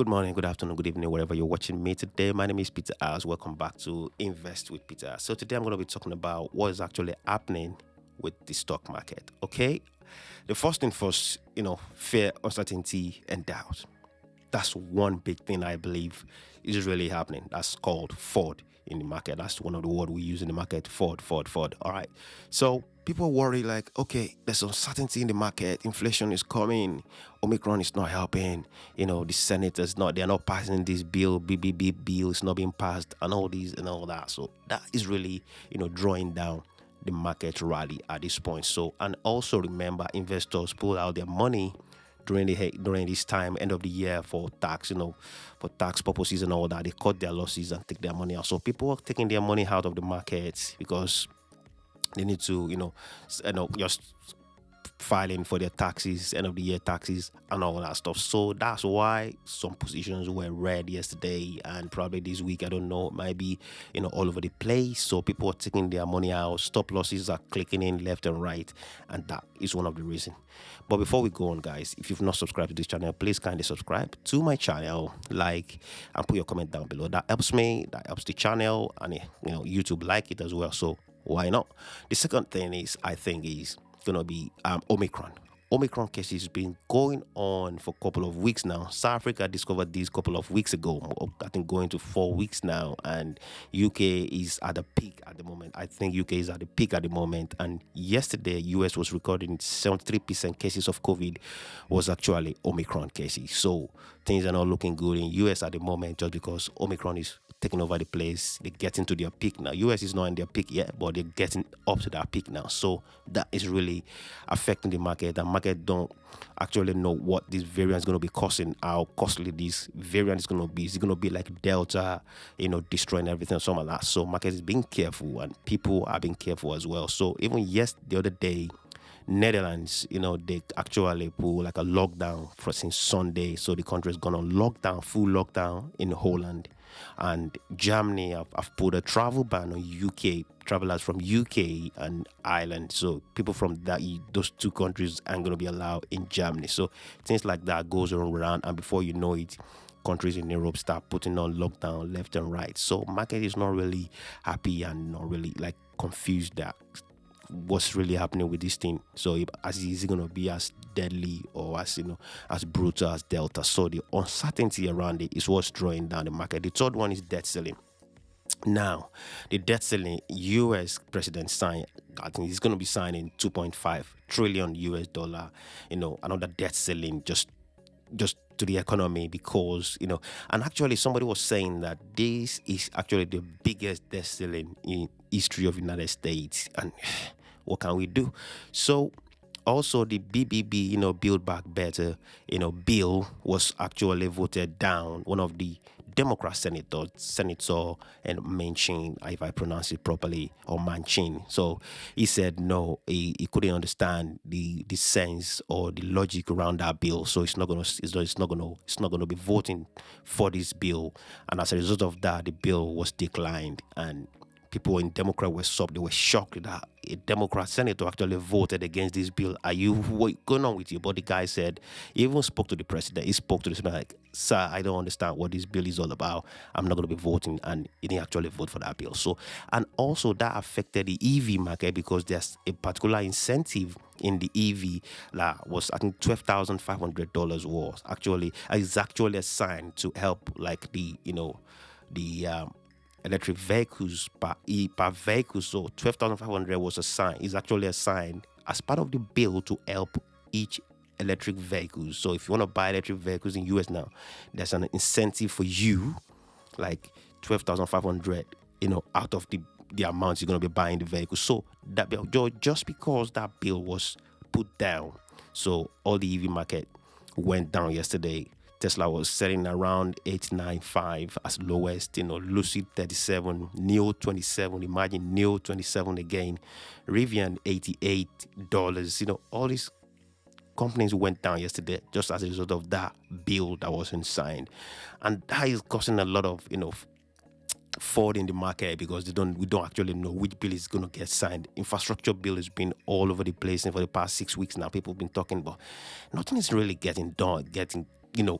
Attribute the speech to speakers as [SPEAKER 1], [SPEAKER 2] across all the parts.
[SPEAKER 1] Good morning, good afternoon, good evening, wherever you're watching me today. My name is Peter As. Welcome back to Invest with Peter. So today I'm going to be talking about what is actually happening with the stock market. Okay, the first thing first, fear, uncertainty, and doubt. That's one big thing I believe is really happening. That's called Ford in the market. That's one of the words we use in the market. Ford. All right. So people worry like, okay, there's uncertainty in the market. Inflation is coming. Omicron is not helping. The senators they're not passing this bill. BBB bill is not being passed, and all these and all that. So that is really, drawing down the market rally at this point. So, and also remember, investors pull out their money during this time, end of the year, for tax, for tax purposes and all that. They cut their losses and take their money out. So people are taking their money out of the market because they need to, just filing for their taxes, end of the year taxes, and all that stuff. So that's why some positions were red yesterday and probably this week. I don't know, it might be all over the place. So people are taking their money out. Stop losses are clicking in left and right, and that is one of the reasons. But before we go on, guys, if you've not subscribed to this channel, please kindly subscribe to my channel, like, and put your comment down below. That helps me, that helps the channel, and YouTube like it as well. So why not? The second thing is, I think, is gonna be Omicron. Omicron cases been going on for a couple of weeks now. South Africa discovered this couple of weeks ago. I think going to 4 weeks now, and UK is at the peak at the moment. I think UK is at the peak at the moment. And yesterday, US was recording 73% cases of COVID was actually Omicron cases. So things are not looking good in US at the moment, just because Omicron is taking over the place. They're getting to their peak now. US is not in their peak yet, but they're getting up to their peak now. So that is really affecting the market. The market don't actually know what this variant is going to be causing, how costly this variant is going to be. Is it going to be like Delta, destroying everything or something like that? So market is being careful, and people are being careful as well. So even the other day, Netherlands, they actually put like a lockdown for since Sunday. So the country is gone on lockdown, full lockdown in Holland. And Germany have put a travel ban on UK travelers from UK and Ireland. So people from those two countries aren't going to be allowed in Germany. So things like that goes around, and before you know it, countries in Europe start putting on lockdown left and right. So market is not really happy and not really like confused that what's really happening with this thing. So is it going to be as deadly or as brutal as Delta? So the uncertainty around it is what's drawing down the market. The third one is debt ceiling. Now, the debt ceiling, US president signed, I think he's going to be signing 2.5 trillion US dollar, another debt ceiling just to the economy, because and actually somebody was saying that this is actually the biggest debt ceiling in history of United States. And what can we do? So also the BBB, Build Back Better, bill was actually voted down. One of the Democrat senator and Manchin, if I pronounce it properly, or Manchin. So he said no, he couldn't understand the sense or the logic around that bill. So it's not gonna be voting for this bill. And as a result of that, the bill was declined, and people in Democrat were shocked that a Democrat senator actually voted against this bill. What's going on with you? But the guy said, he even spoke to the president. He spoke to the president like, sir, I don't understand what this bill is all about. I'm not going to be voting. And he didn't actually vote for that bill. So, and also that affected the EV market, because there's a particular incentive in the EV that was, I think, $12,500 was actually assigned to help like the electric vehicles per vehicle. So 12,500 was is actually assigned as part of the bill to help each electric vehicle. So if you want to buy electric vehicles in US now, there's an incentive for you, like 12,500, out of the amount you're going to be buying the vehicle. So that bill, just because that bill was put down, so all the EV market went down yesterday. Tesla was selling around 895 as lowest, Lucid 37, Neo 27, imagine Neo 27 again, Rivian $88, all these companies went down yesterday just as a result of that bill that wasn't signed. And that is causing a lot of, fall in the market, because we don't actually know which bill is going to get signed. Infrastructure bill has been all over the place, and for the past 6 weeks now, people have been talking about nothing is really getting done, getting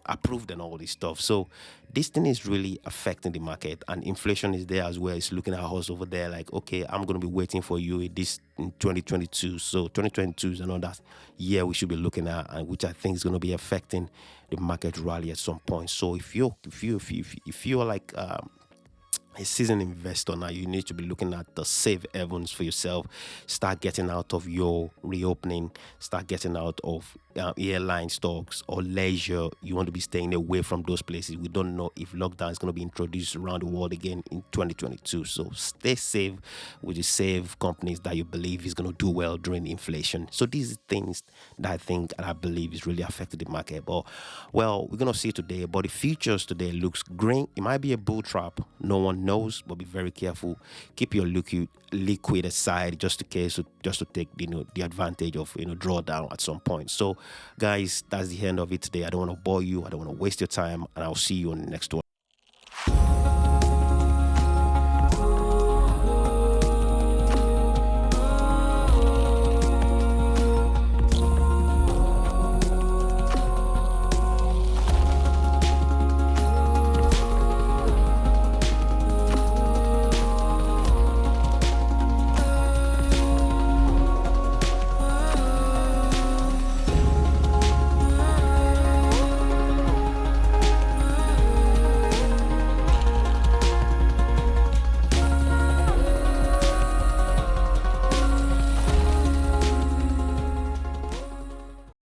[SPEAKER 1] approved and all this stuff. So this thing is really affecting the market, and inflation is there as well. It's looking at us over there like, okay, I'm going to be waiting for you in 2022. So 2022 is another year we should be looking at, and which I think is going to be affecting the market rally at some point. So if you're like a seasoned investor now, you need to be looking at the safe havens for yourself. Start getting out of your reopening, start getting out of airline stocks or leisure. You want to be staying away from those places. We don't know if lockdown is going to be introduced around the world again in 2022. So stay safe with the safe companies that you believe is going to do well during inflation. So these are things that I think and I believe is really affecting the market. But well, we're going to see today, but the futures today looks green. It might be a bull trap. No one knows, but be very careful. Keep your liquid aside just in case, just to take the advantage of drawdown at some point. So guys, that's the end of it today. I don't want to bore you, I don't want to waste your time, and I'll see you on the next one.